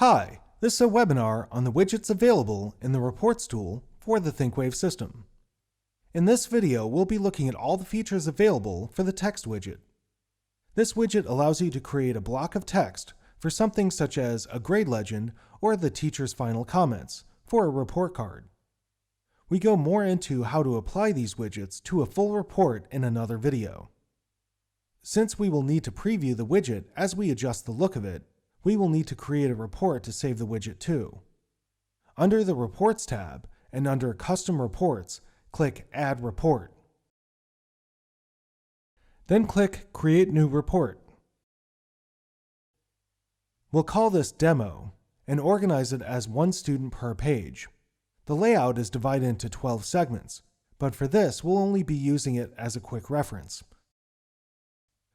Hi, this is a webinar on the widgets available in the Reports tool for the ThinkWave system. In this video, we'll be looking at all the features available for the text widget. This widget allows you to create a block of text for something such as a grade legend or the teacher's final comments for a report card. We go more into how to apply these widgets to a full report in another video. Since we will need to preview the widget as we adjust the look of it, we will need to create a report to save the widget to. Under the Reports tab and under Custom Reports, click Add Report. Then click Create New Report. We'll call this Demo and organize it as one student per page. The layout is divided into 12 segments, but for this we'll only be using it as a quick reference.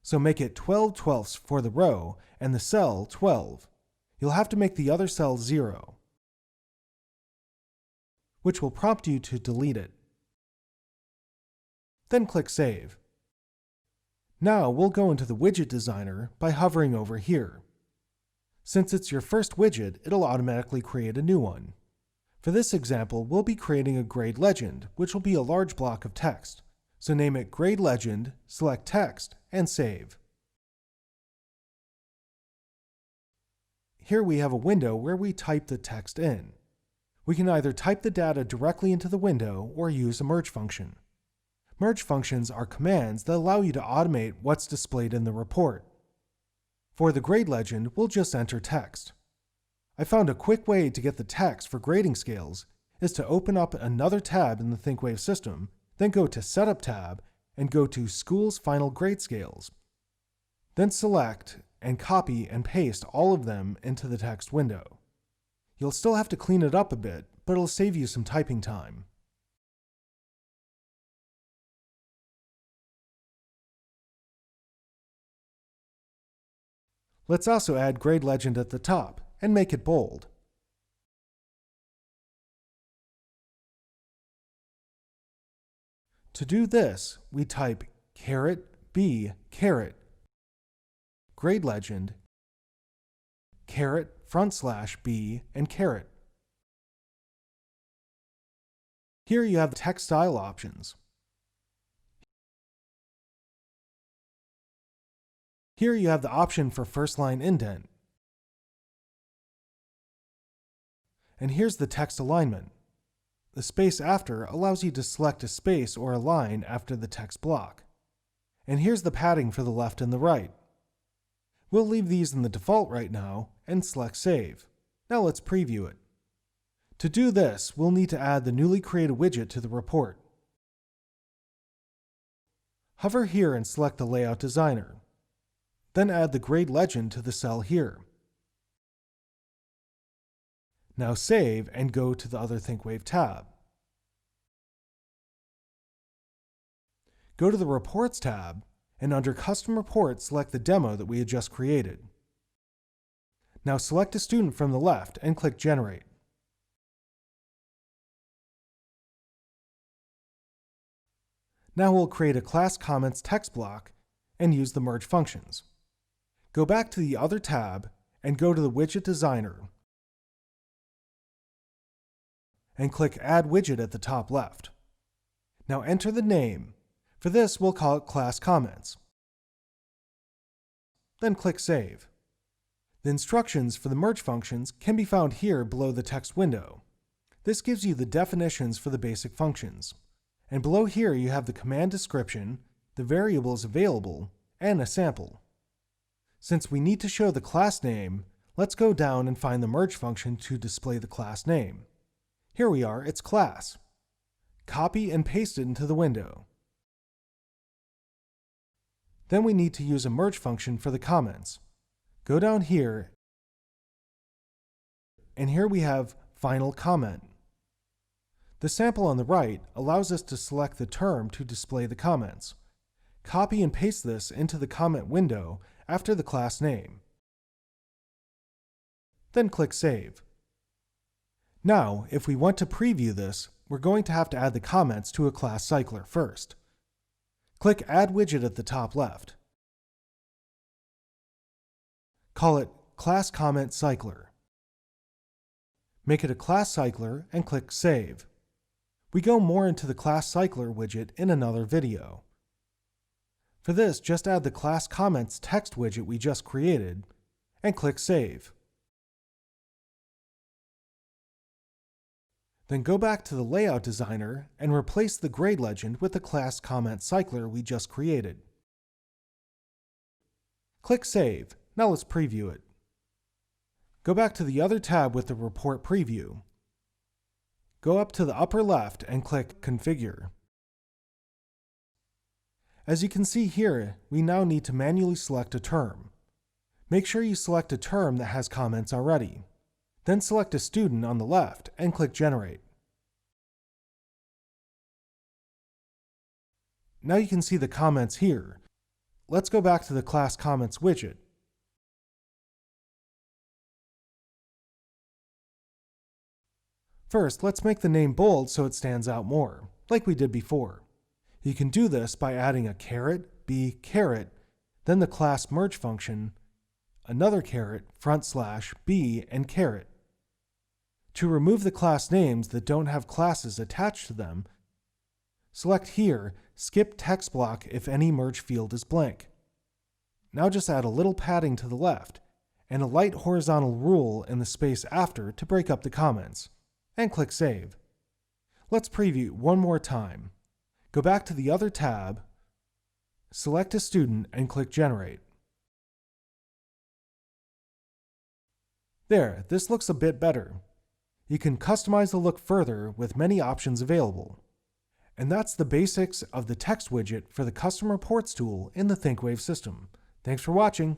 So make it 12/12 for the row and the cell 12. You'll have to make the other cell 0, which will prompt you to delete it. Then click Save. Now we'll go into the Widget Designer by hovering over here. Since it's your first widget, it'll automatically create a new one. For this example, we'll be creating a grade legend, which will be a large block of text. So name it Grade Legend, select Text, and save. Here we have a window where we type the text in. We can either type the data directly into the window or use a merge function. Merge functions are commands that allow you to automate what's displayed in the report. For the grade legend, we'll just enter text. I found a quick way to get the text for grading scales is to open up another tab in the ThinkWave system, then go to Setup tab and go to School's Final Grade Scales. Then select and copy and paste all of them into the text window. You'll still have to clean it up a bit, but it'll save you some typing time. Let's also add Grade Legend at the top and make it bold. To do this, we type $B grade legend $B and caret. Here you have the text style options. Here you have the option for first line indent. And here's the text alignment. The space after allows you to select a space or a line after the text block. And here's the padding for the left and the right. We'll leave these in the default right now and select Save. Now let's preview it. To do this, we'll need to add the newly created widget to the report. Hover here and select the Layout Designer. Then add the grade legend to the cell here. Now save and go to the other ThinkWave tab. Go to the Reports tab and under Custom Reports select the demo that we had just created. Now select a student from the left and click Generate. Now we'll create a Class Comments text block and use the merge functions. Go back to the other tab and go to the Widget Designer and click Add Widget at the top left. Now enter the name. For this, we'll call it Class Comments. Then click Save. The instructions for the merge functions can be found here below the text window. This gives you the definitions for the basic functions. And below here you have the command description, the variables available, and a sample. Since we need to show the class name, let's go down and find the merge function to display the class name. Here we are, it's class. Copy and paste it into the window. Then we need to use a merge function for the comments. Go down here, and here we have Final Comment. The sample on the right allows us to select the term to display the comments. Copy and paste this into the comment window after the class name. Then click Save. Now, if we want to preview this, we're going to have to add the comments to a class cycler first. Click Add Widget at the top left. Call it Class Comment Cycler. Make it a class cycler and click Save. We go more into the class cycler widget in another video. For this, just add the class comments text widget we just created and click Save. Then go back to the Layout Designer and replace the grade legend with the class comment cycler we just created. Click Save. Now let's preview it. Go back to the other tab with the report preview. Go up to the upper left and click Configure. As you can see here, we now need to manually select a term. Make sure you select a term that has comments already. Then select a student on the left and click Generate. Now you can see the comments here. Let's go back to the class comments widget. First, let's make the name bold so it stands out more, like we did before. You can do this by adding a caret, b, caret, then the class merge function, another caret, /b, and caret. To remove the class names that don't have classes attached to them, select here, skip text block if any merge field is blank. Now just add a little padding to the left, and a light horizontal rule in the space after to break up the comments, and click Save. Let's preview one more time. Go back to the other tab, select a student, and click Generate. There, this looks a bit better. You can customize the look further with many options available. And that's the basics of the text widget for the Custom Reports tool in the ThinkWave system. Thanks for watching.